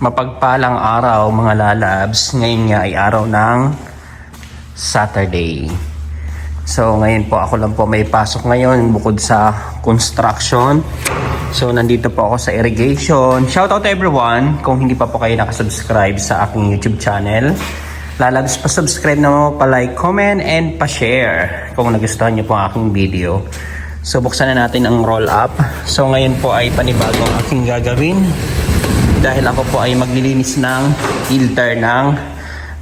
Mapagpalang araw mga lalabs. Ngayon nga ay araw ng Saturday. So ngayon po ako lang po may pasok ngayon bukod sa construction. So nandito po ako sa irrigation. Shoutout everyone kung hindi pa po kayo nakasubscribe sa aking YouTube channel. Lalabs, pa-subscribe na mo, pa-like, comment, and pa-share kung nagustuhan nyo po ang aking video. So buksan na natin ang roll up. So ngayon po ay panibagong aking gagawin. Dahil ako po ay maglilinis ng filter ng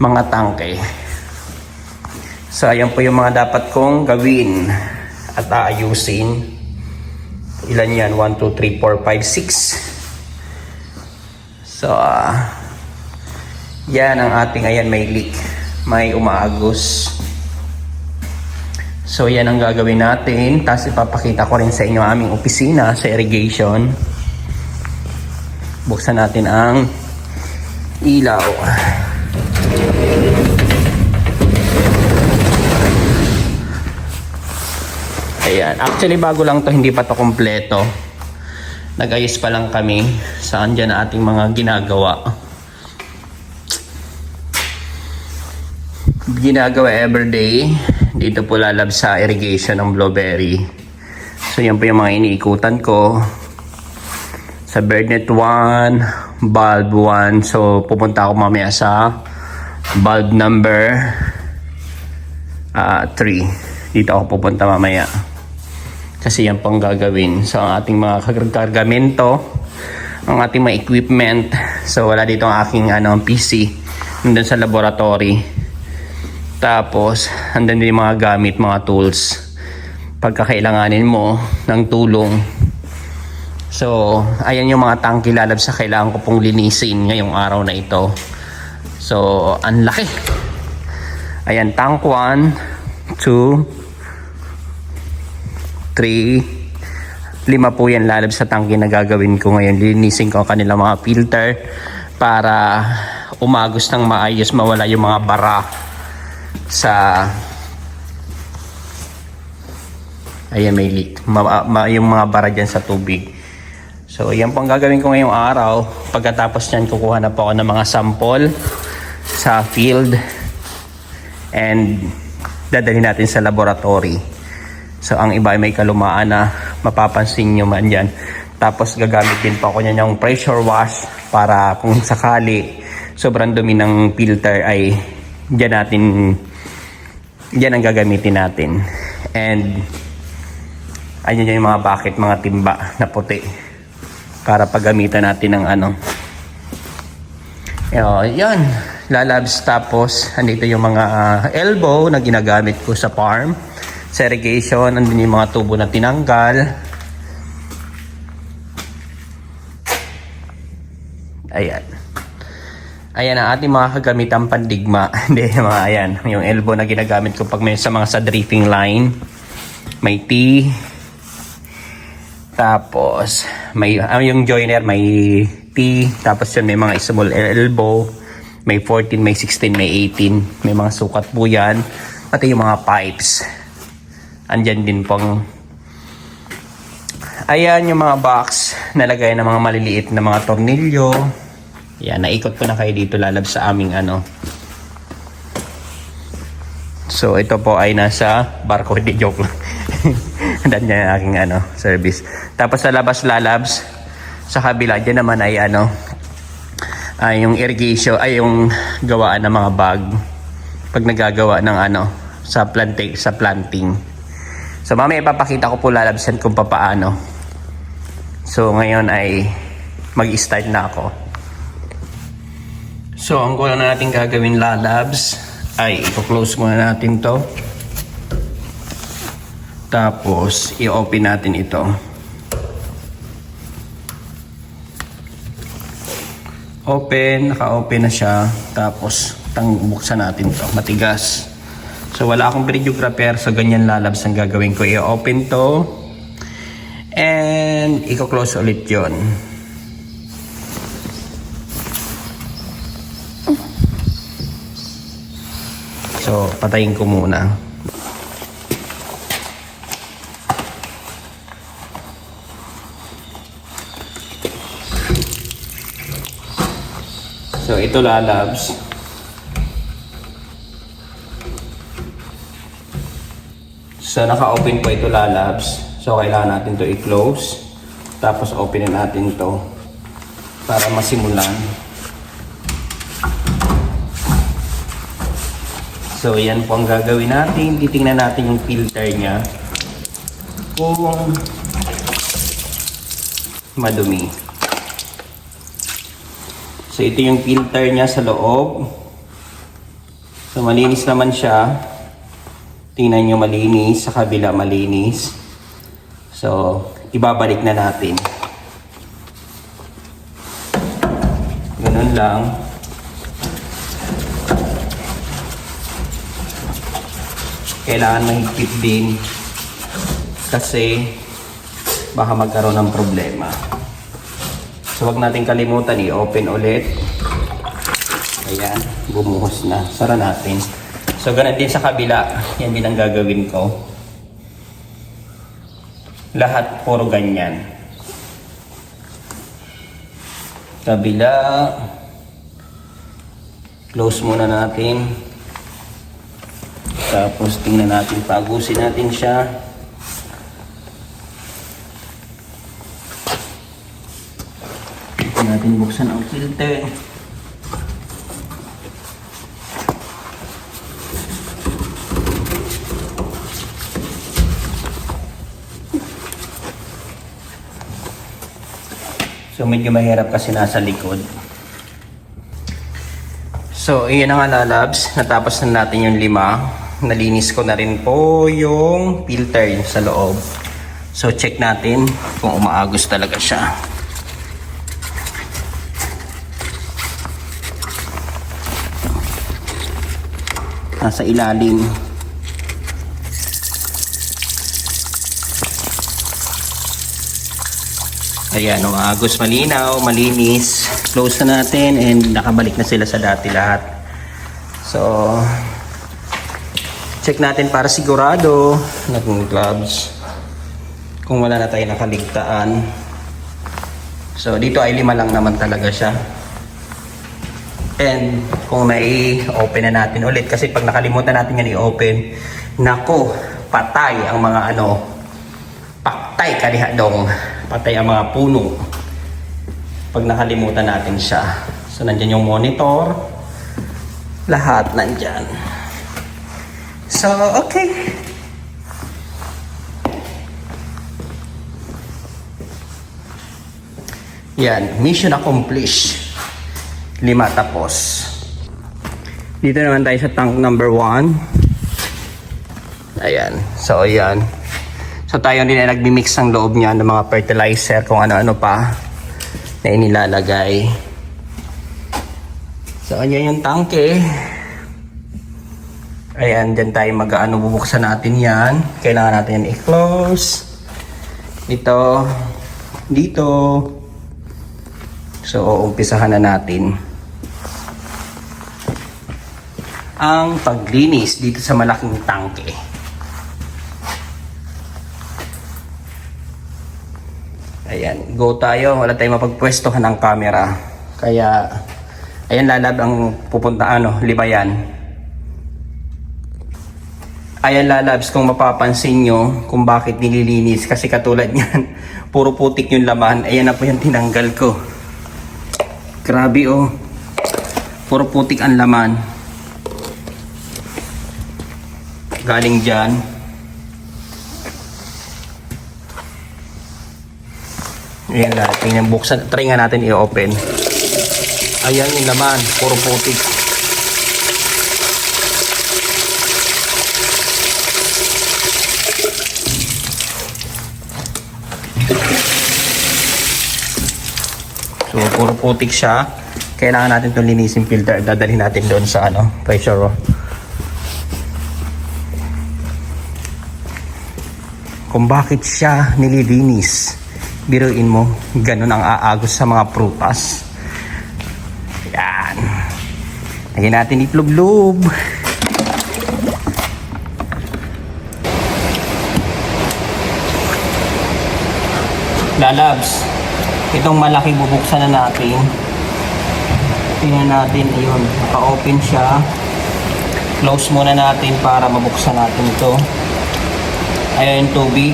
mga tangke. So ayan po yung mga dapat kong gawin at aayusin. Ilan yan? 1, 2, 3, 4, 5, 6. So yan ang ating, ayan, may leak, may umaagos. So yan ang gagawin natin. Tapos ipapakita ko rin sa inyo aming opisina sa irrigation. Buksan natin ang ilaw. Ayan. Actually bago lang to, hindi pa to kompleto. Nag-ayos pa lang kami. Saan dyan ang ating mga ginagawa. Everyday. Dito po lalab sa irrigation ng blueberry. So yan po yung mga iniikutan ko. Sa birdnet 1, bulb 1. So pupunta ako mamaya sa bulb number 3. Dito ako pupunta mamaya. Kasi yan pong gagawin. So ang ating mga kargamento, ang ating mga equipment. So wala dito ang aking PC. Nandun sa laboratory. Tapos andun din yung mga gamit, mga tools. Pagkakailanganin mo ng tulong. So, ayan yung mga tangke lalab sa kailangan ko pong linisin ngayong araw na ito. So, ang laki. Ayan, tank 1, 2, 3, 5 po yan lalab sa tangke na gagawin ko ngayon. Linisin ko ang kanilang mga filter para umagos ng maayos, mawala yung mga bara sa... Ayan, may leak. Yung mga bara dyan sa tubig. So, yan po ang gagawin ko ngayong araw. Pagkatapos nyan, kukuha na po ako ng mga sample sa field and dadalhin natin sa laboratory. So, ang iba ay may kalumaan na mapapansin nyo man dyan. Tapos, gagamit din po ako nyan yung pressure wash para kung sakali sobrang dumi ng filter ay dyan ang gagamitin natin. And ayan yung mga bucket, mga timba na puti para paggamitan natin ng yan, lalabs. Tapos andito yung mga elbow na ginagamit ko sa farm, sa irrigation. Andun yung mga tubo na tinanggal. Ayan ang ating mga kagamitang pandigma. Hindi, mga ayan, yung elbow na ginagamit ko pag may sa mga sa drifting line. May T. Tapos may yung joiner, may T. Tapos yun may mga small elbow. May 14, may 16, may 18. May mga sukat po yan. Pati yung mga pipes. Andyan din pong ayan yung mga box. Nalagay ng mga maliliit na mga tornilyo. Yan, naikot ko na kayo dito lalab sa aming So ito po ay nasa barko. Hindi, joke lang. Dan niya yung aking service. Tapos sa labas lalabs, sa kabila dyan naman ay ay yung irrigation, ay yung gawaan ng mga bag pag nagagawa ng sa planting. So mamaya ipapakita ko po lalabsan kung papaano. So ngayon ay mag-start na ako. So ang goal na natin gagawin lalabs ay i-close muna natin to. Tapos i-open natin ito. Open, naka-open na siya. Tapos buksan natin to. Matigas. So wala akong videographer, so ganyan lalabs ang gagawin ko. I-open to and i-close ulit yon. So patayin ko muna. So ito lalabs. So naka-open po ito lalabs. So kailangan natin to i-close. Tapos openin natin to para masimulan. So yan po ang gagawin natin. Titingnan natin yung filter niya kung madumi. So ito yung filter niya sa loob. So malinis naman siya. Tingnan nyo, malinis. Sa kabila malinis. So ibabalik na natin. Ganun lang. Kailangan mahigpit din kasi baka magkaroon ng problema. So wag natin kalimutan i-open ulit. Ayan, bumuhos na. Sara natin. So ganun din sa kabila. Yan din ang gagawin ko. Lahat puro ganyan. Kabila. Close muna natin. Tapos tingnan natin, pagusin natin siya. Ito natin buksan ang filter. So medyo mahirap kasi nasa likod. So iyan na nga lalabs, natapos na natin yung 5. Nalinis ko na rin po yung filter yung sa loob. So check natin kung umaagos talaga siya. Nasa ilalim. Ayan, umaagos, malinaw, malinis. Close na natin and nakabalik na sila sa dati lahat. So check natin para sigurado naging gloves kung wala na tayo nakaligtaan. So dito ay 5 lang naman talaga siya. And kung mai-open na natin ulit kasi pag nakalimutan natin yan i-open, nako, patay ang mga paktay kalihadong, patay ang mga puno pag nakalimutan natin siya. So nandyan yung monitor, lahat nandyan. So, okay. Yan, mission accomplished. 5 tapos. Dito naman tayo sa tank number 1. Ayan. So, ayan. So, tayo din ay nagmi-mix ang loob niya ng mga fertilizer kung ano-ano pa na inilalagay. So, ayan yung tanke. Ayan, dyan tayo bubuksan natin yan. Kailangan natin yan i-close. Ito, dito. So, umpisahan na natin ang paglinis dito sa malaking tangke. Ayan, go tayo. Wala tayong mapagpwestohan ng camera. Kaya, ayan lalab ang pupunta, libayan. Ayan lalabs, kung mapapansin nyo kung bakit nililinis kasi katulad yan puro putik yung laman. Ayan na po yung tinanggal ko. Grabe puro putik ang laman galing dyan. Ayan lahat, tingnan, buksan, try nga natin i-open. Ayan yung laman, puro putik. So, puro putik siya. Kailangan natin itong linisin filter. Dadalhin natin doon sa pressure. Kung bakit siya nililinis. Biruin mo, ganun ang aagos sa mga prutas. Yan. Lagyan natin itlog-loob. Lalabs. Itong malaki bubuksan na natin. Tingnan natin, ayun, naka-open siya. Close muna natin para mabuksan natin ito. Ayan yung tubig.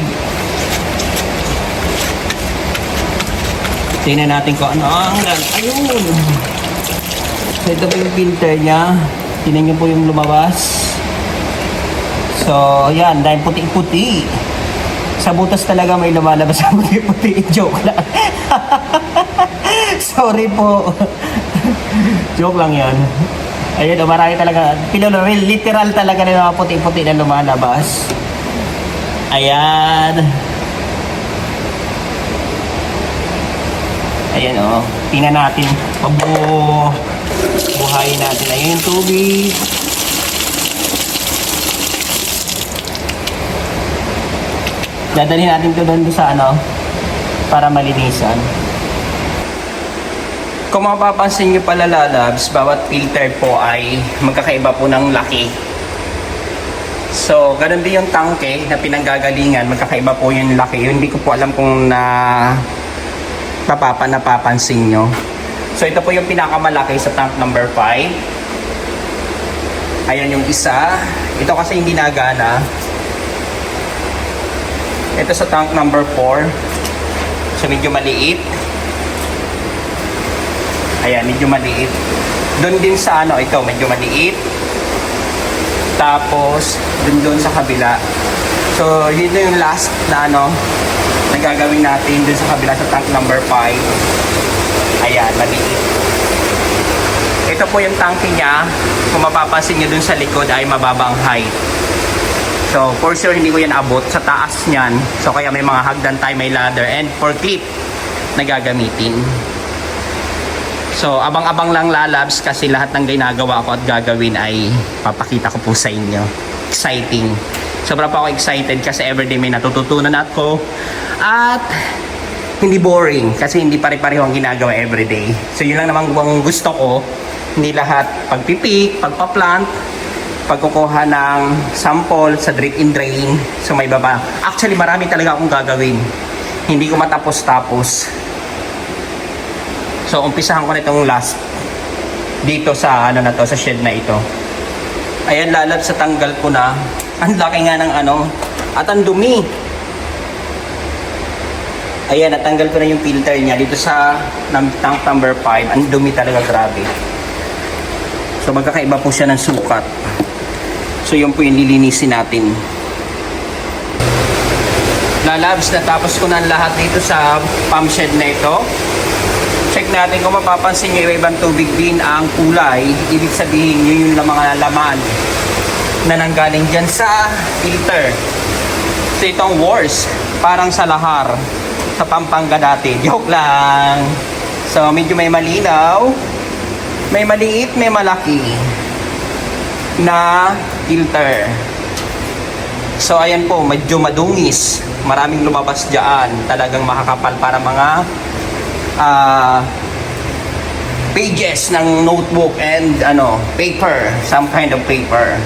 Tingnan natin kung ano ang ayun. So ito po yung filter niya. Tingnan niyo po yung lumabas. So ayan, dahil puti-puti. Sa butas talaga may lumalabas sa puti-puti. Joke lang. Sorry po. Joke lang yan. Ayun, marami talaga. Literal talaga na mga puti-puti na lumalabas. Ayan. Ayan o. Tingnan natin. Buhayin natin. Ayan yung tubig. Dadalhin natin ito doon sa ano. Para malinisan. Kung mapapansin nyo pala lalabs, bawat filter po ay magkakaiba po ng laki. So, ganun din yung tangke na pinanggagalingan, magkakaiba po yung laki. Yun, hindi ko po alam kung napapansin nyo. So, ito po yung pinakamalaki sa tank number 5. Ayan yung isa. Ito kasi hindi nagana. Ito sa tank number 4. So, medyo maliit. Ayan, medyo maliit. Doon din sa ano, ito, medyo maliit. Tapos, doon sa kabila. So, yun yung last na ano, na gagawin natin doon sa kabila sa tank number 5. Ayan, maliit. Ito po yung tanke niya. Kung mapapansin nyo doon sa likod ay mababang height. So, for sure, hindi ko yan abot sa taas niyan. So, kaya may mga hagdan tayo, may ladder, and for clip na gagamitin. So, abang-abang lang lalabs kasi lahat ng ginagawa ko at gagawin ay papakita ko po sa inyo. Exciting. Sobra pa ako excited kasi everyday may natututunan ako. At hindi boring kasi hindi pare-pareho ang ginagawa everyday. So, yun lang naman ang gusto ko. Hindi lahat pagpipik, pagpa-plant, pagkukuha ng sample sa drip and drain. So, may baba. Actually, marami talaga akong gagawin. Hindi ko matapos-tapos. So, umpisahan ko na itong last dito sa ano na to, sa shed na ito. Ayan, lalab sa tanggal ko na. Ang laki nga ng ano, at ang dumi. Ayan, natanggal ko na yung filter niya dito sa tank number 5. Ang dumi talaga, grabe. So, magkakaiba po siya ng sukat. So, yun po yung lilinisin natin. Lalabs, natapos ko na lahat dito sa pump shed na ito. Check natin kung mapapansin nyo ibang tubig din ang kulay. Ibig sabihin yun yung mga laman na nanggaling dyan sa filter. So itong worst, parang sa lahar sa Pampanga dati. Joke lang. So medyo may malinaw, may maliit, may malaki na filter. So ayan po, medyo madungis. Maraming lumabas dyan. Talagang makakapal para mga pages ng notebook and paper, some kind of paper.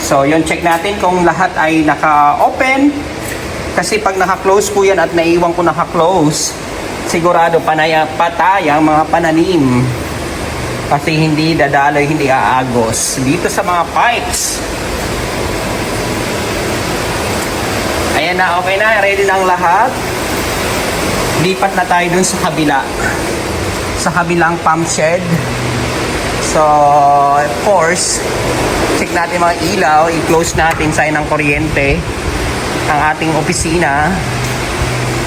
So yun, check natin kung lahat ay naka-open kasi pag naka-close po yan at naiwan ko naka-close, sigurado patay ang mga pananim kasi hindi dadaloy, hindi aagos dito sa mga pipes. Ayan na, okay na, ready na ang lahat. Lipat na tayo dun sa kabila. Sa kabilang pump shed. So, of course, check natin mga ilaw. I-close natin, sayang ng kuryente ang ating opisina.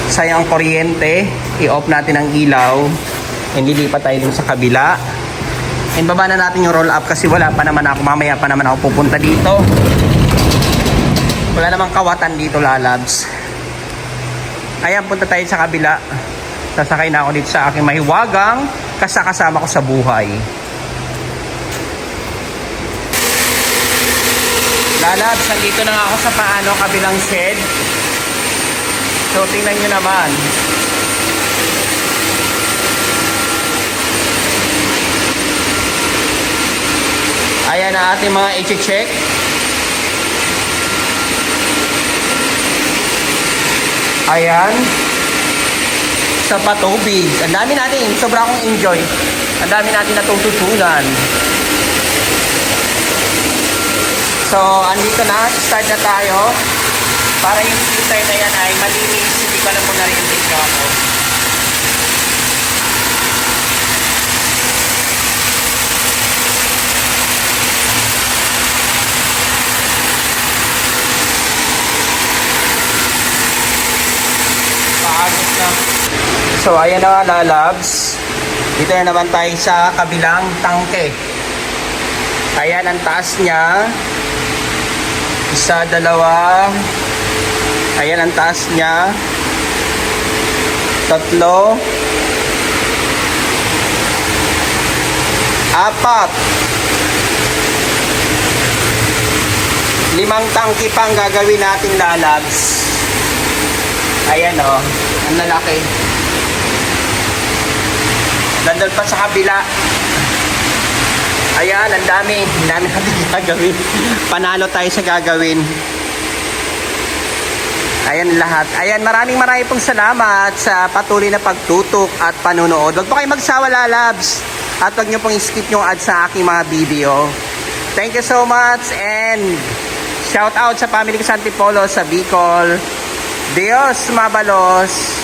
Sayang ang kuryente. I-off natin ang ilaw. And lilipat tayo dun sa kabila. And baba na natin yung roll up kasi wala pa naman ako. Mamaya pa naman ako pupunta dito. Wala namang kawatan dito, lalabs. Ayan, punta tayo sa kabila. Sasakay na ako dito sa aking mahiwagang kasama ko sa buhay. Lalabs, nandito na nga ako sa kabilang shed. So, tingnan nyo naman. Ayan na ating mga i-check. Ayan. Sa patubig. Ang dami natin. Sobra akong enjoy. Ang dami natin natututunan. So, andito na. Start na tayo. Para yung filter na yan ay malinis. Hindi ko alam kung narinig nyo ako. Paagos na. So, ayan na nga, lalabs. Dito na naman tayo sa kabilang tangke. Ayan ang taas niya. Isa, dalawa. Ayan ang taas niya. Tatlo. Apat. 5 tangke pang gagawin nating lalabs. Ayan o. Ang lalaki. Nandun pa sa kabila. Ayan, ang dami. Ang dami natin gagawin. Panalo tayo sa gagawin. Ayan lahat. Ayan, maraming pong salamat sa patuloy na pagtutok at panunood. Huwag po kayo magsawa, lalabs. At huwag nyo pong skip yung ads sa aking mga video. Thank you so much and shout out sa family ko sa Antipolo, sa Bicol. Dios mabalos.